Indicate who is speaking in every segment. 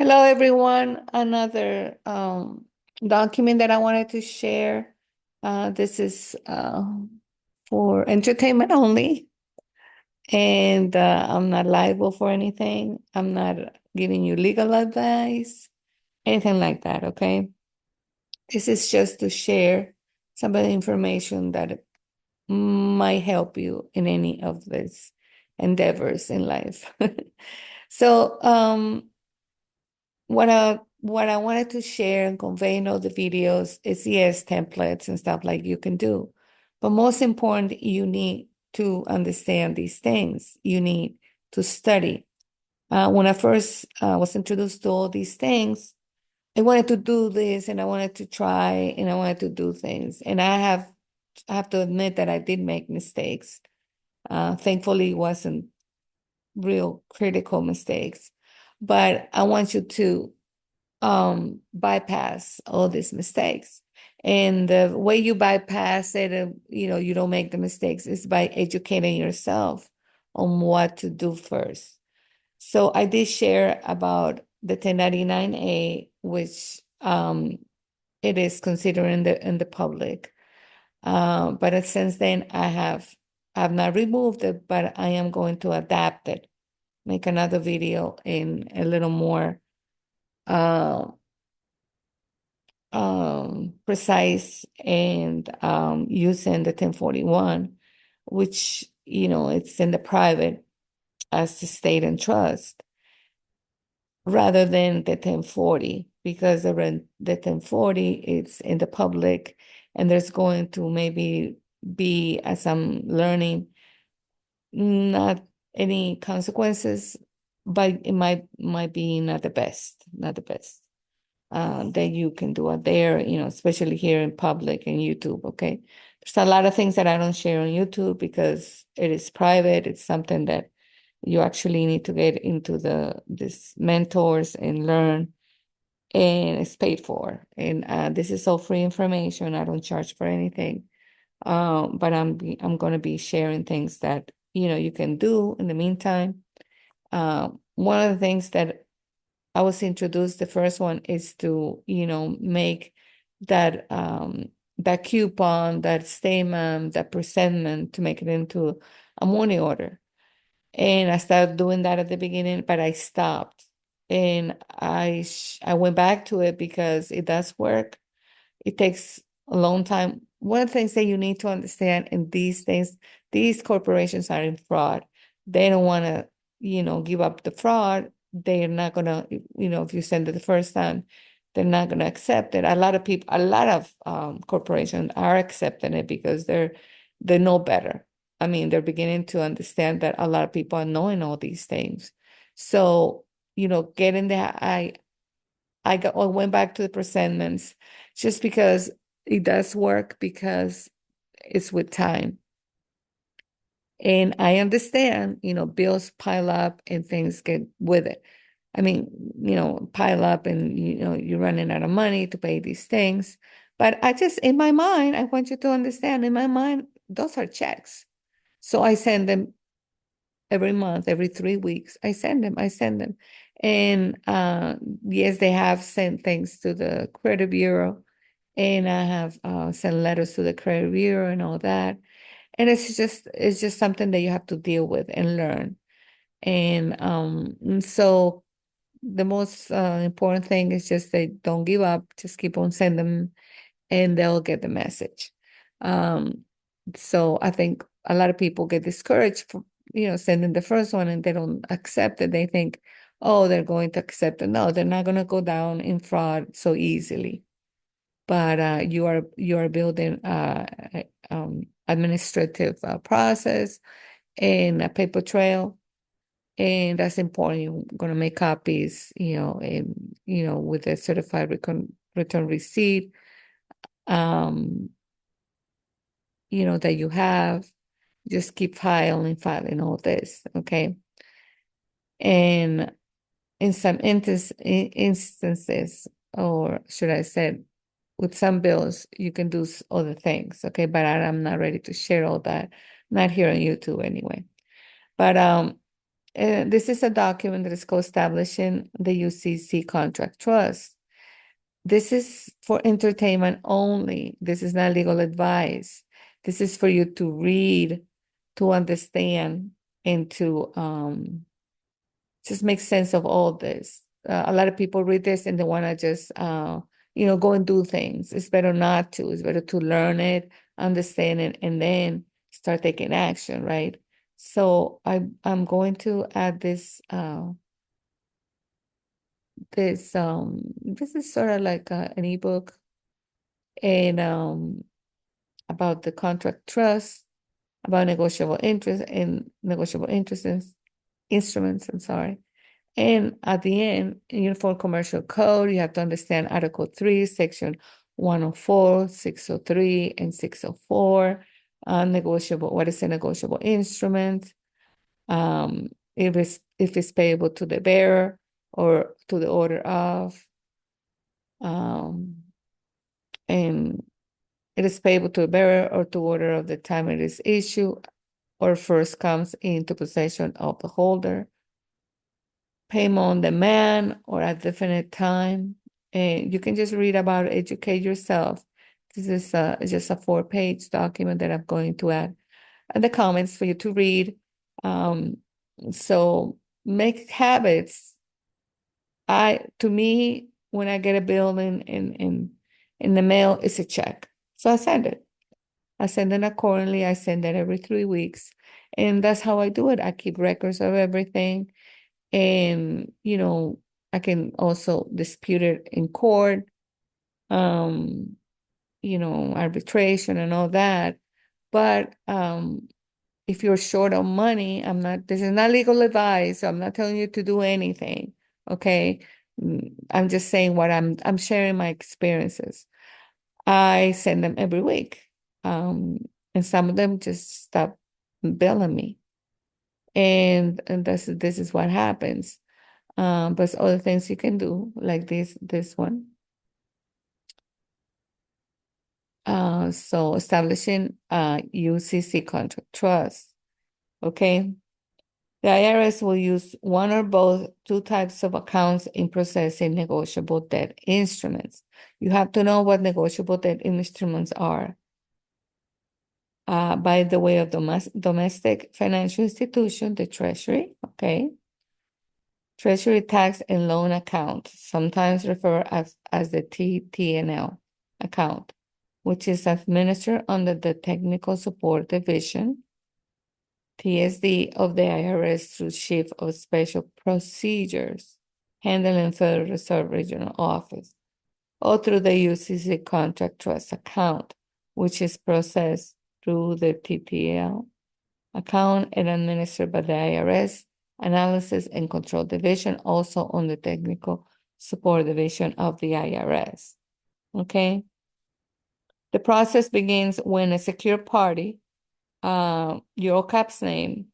Speaker 1: Hello, everyone. Another document that I wanted to share. This is for entertainment only, and I'm not liable for anything. I'm not giving you legal advice, anything like that, okay? This is just to share some of the information that might help you in any of these endeavors in life. So, what I wanted to share and convey in all the videos is yes, templates and stuff like you can do. But most important, you need to understand these things. You need to study. When I first was introduced to all these things, I wanted to do this and I wanted to try and I wanted to do things. And I have to admit that I did make mistakes. Thankfully, it wasn't real critical mistakes. But I want you to bypass all these mistakes. And the way you bypass it, you don't make the mistakes is by educating yourself on what to do first. So I did share about the 1099-A, which it is considered in the public. But since then, I have not removed it, but I am going to adapt it, make another video in a little more uh, precise and using the 1041, which, it's in the private as the state and trust rather than the 1040, because the 1040 it's in the public and there's going to maybe be, as I'm learning, not any consequences, but it might be not the best that you can do out there, especially here in public and YouTube. Okay. There's a lot of things that I don't share on YouTube because it is private. It's something that you actually need to get into this mentors and learn, and it's paid for. And this is all free information. I don't charge for anything. But I'm going to be sharing things that, you can do in the meantime. One of the things that I was introduced, the first one is to, make that coupon, that statement, that presentment to make it into a money order. And I started doing that at the beginning, but I stopped. And I went back to it because it does work. It takes a long time. One of the things that you need to understand in these things, these corporations are in fraud. They don't want to, give up the fraud. They're not gonna, if you send it the first time, they're not gonna accept it. A lot of corporations are accepting it because they know better. I mean, they're beginning to understand that a lot of people are knowing all these things. So, getting there, I went back to the presentments just because it does work because it's with time. And I understand, bills pile up and things get with it. I mean, pile up and, you're running out of money to pay these things. But in my mind, I want you to understand, in my mind, those are checks. So I send them every month, every 3 weeks. I send them. And yes, they have sent things to the credit bureau, and I have sent letters to the credit bureau and all that. And it's just something that you have to deal with and learn. And so the most important thing is just that don't give up, just keep on sending them and they'll get the message. Um, so I think a lot of people get discouraged from, sending the first one and they don't accept it. They think, oh, they're going to accept it. No, they're not going to go down in fraud so easily. But you are building administrative process and a paper trail, and that's important. You're going to make copies, and with a certified return receipt, um, that you have. Just keep filing all this, okay? And in some instances, or should I say, with some bills, you can do other things, okay? But I'm not ready to share all that. Not here on YouTube anyway. But This is a document that is called establishing the UCC Contract Trust. This is for entertainment only. This is not legal advice. This is for you to read, to understand, and to just make sense of all this. A lot of people read this and they want to just, go and do things. It's better not to. It's better to learn it, understand it, and then start taking action, right? So I'm going to add this is sort of like an ebook and about the contract trust, about negotiable interest and negotiable interests instruments. I'm sorry. And at the end, in Uniform Commercial Code, you have to understand Article 3, Section 104, 603, and 604. Negotiable, what is a negotiable instrument? If it's payable to the bearer or to the order of, um, and it is payable to the bearer or to order of the time it is issued or first comes into possession of the holder. Payment on demand or at definite time. And you can just read about it, educate yourself. This is just a 4-page document that I'm going to add and the comments for you to read. So make habits. To me, when I get a bill in the mail, it's a check. So I send it. I send it accordingly. I send it every 3 weeks. And that's how I do it. I keep records of everything. And, I can also dispute it in court, um, arbitration and all that. But if you're short on money, this is not legal advice. So I'm not telling you to do anything. Okay. I'm just saying I'm sharing my experiences. I send them every week. And some of them just stop billing me. And this is what happens. But other things you can do, like this one. So establishing UCC Contract Trust. Okay. The IRS will use one or both two types of accounts in processing negotiable debt instruments. You have to know what negotiable debt instruments are. By the way of domestic financial institution, the Treasury, okay? Treasury tax and loan account, sometimes referred as the TTNL account, which is administered under the Technical Support Division, TSD of the IRS through Chief of Special Procedures, handling Federal Reserve Regional Office, or through the UCC Contract Trust account, which is processed through the TTL account and administered by the IRS Analysis and Control Division, also on the Technical Support Division of the IRS. Okay. The process begins when a secure party, your OCAP's name,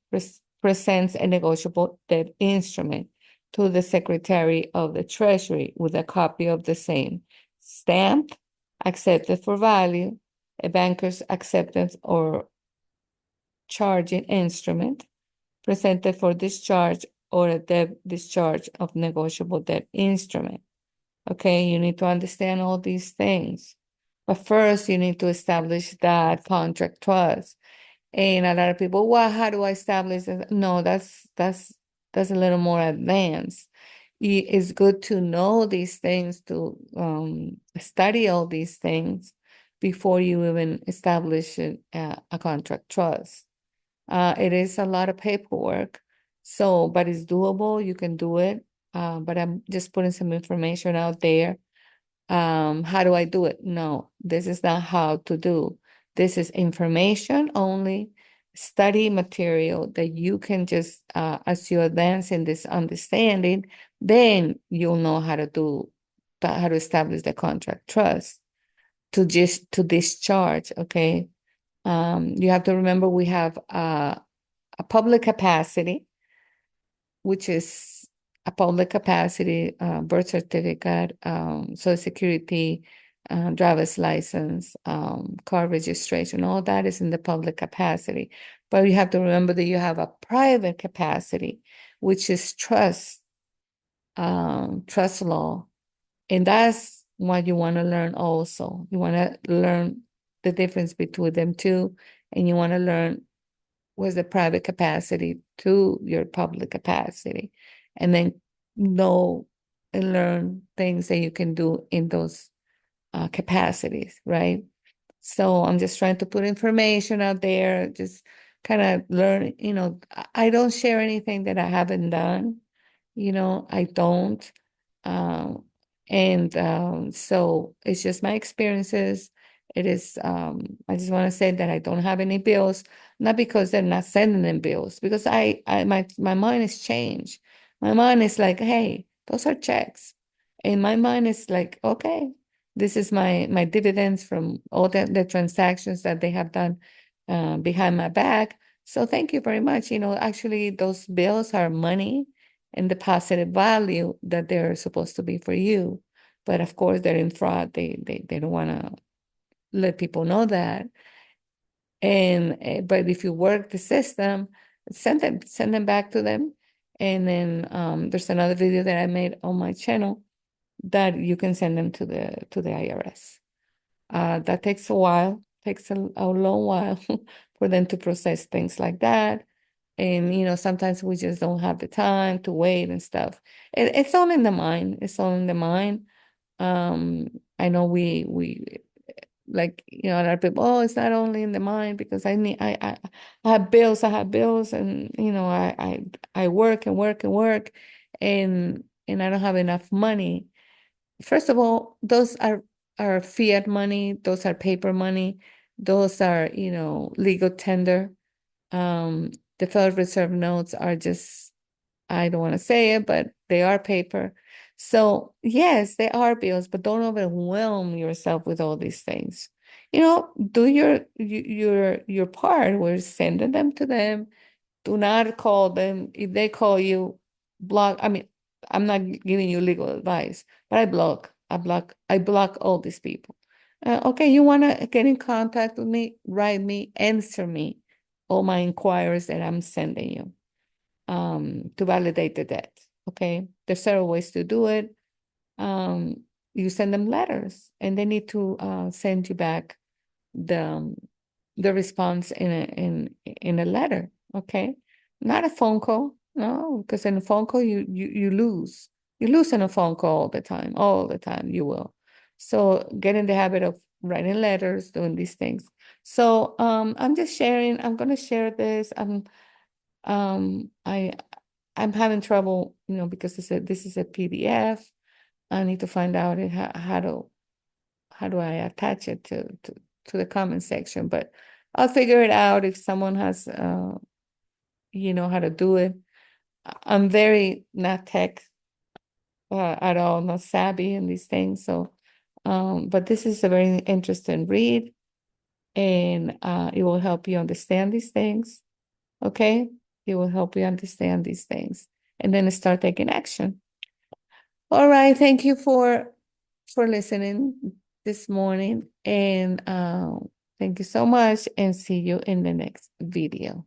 Speaker 1: presents a negotiable debt instrument to the Secretary of the Treasury with a copy of the same, stamped, accepted for value, a banker's acceptance or charging instrument, presented for discharge or a debt discharge of negotiable debt instrument. Okay, you need to understand all these things. But first, you need to establish that contract trust. And a lot of people, well, how do I establish it? No, that's a little more advanced. It's good to know these things, to study all these things before you even establish a contract trust. It is a lot of paperwork, but it's doable. You can do it. But I'm just putting some information out there. How do I do it? No, this is not how to do. This is information only, study material that you can just, as you advance in this understanding, then you'll know how to establish the contract trust to discharge. Okay. You have to remember we have a public capacity, which is a public capacity, birth certificate, social security, driver's license, car registration, all that is in the public capacity. But you have to remember that you have a private capacity, which is trust law. And that's what you want to learn also. You want to learn the difference between them two, and you want to learn what's the private capacity to your public capacity, and then know and learn things that you can do in those capacities, right? So I'm just trying to put information out there, just kind of learn, I don't share anything that I haven't done, I don't. Um, and so it's just my experiences. It is, I just want to say that I don't have any bills, not because they're not sending them bills, because my mind is changed. My mind is like, hey, those are checks. And my mind is like, okay, this is my dividends from all the transactions that they have done behind my back. So thank you very much. Actually, those bills are money and the positive value that they're supposed to be for you. But of course, they're in fraud. They don't want to let people know that. And but if you work the system, send them back to them. And then there's another video that I made on my channel that you can send them to the IRS. That takes a while, takes a long while for them to process things like that. And sometimes we just don't have the time to wait and stuff. It's all in the mind. It's all in the mind. I know we like a lot of people. Oh, it's not only in the mind because I have bills. I have bills, and I work and work and work, and I don't have enough money. First of all, those are fiat money. Those are paper money. Those are legal tender. Um, the Federal Reserve notes are just, I don't want to say it, but they are paper. So yes, they are bills, but don't overwhelm yourself with all these things. Do your part. We're sending them to them. Do not call them. If they call you, block. I mean, I'm not giving you legal advice, but I block all these people. Okay, you want to get in contact with me? Write me, answer me, all my inquiries that I'm sending you to validate the debt. Okay, there's several ways to do it. Um, you send them letters, and they need to send you back the the response in a letter. Okay, not a phone call. No, because in a phone call you lose. You lose in a phone call all the time. All the time you will. So get in the habit of writing letters, doing these things. So I'm just sharing. I'm gonna share this. Um I I'm having trouble, because this is a PDF. I need to find out how do I attach it to the comment section, but I'll figure it out if someone has how to do it. I'm very not tech at all, not savvy in these things. So but this is a very interesting read, and it will help you understand these things. Okay, it will help you understand these things, and then start taking action. All right, thank you for listening this morning, and thank you so much, and see you in the next video.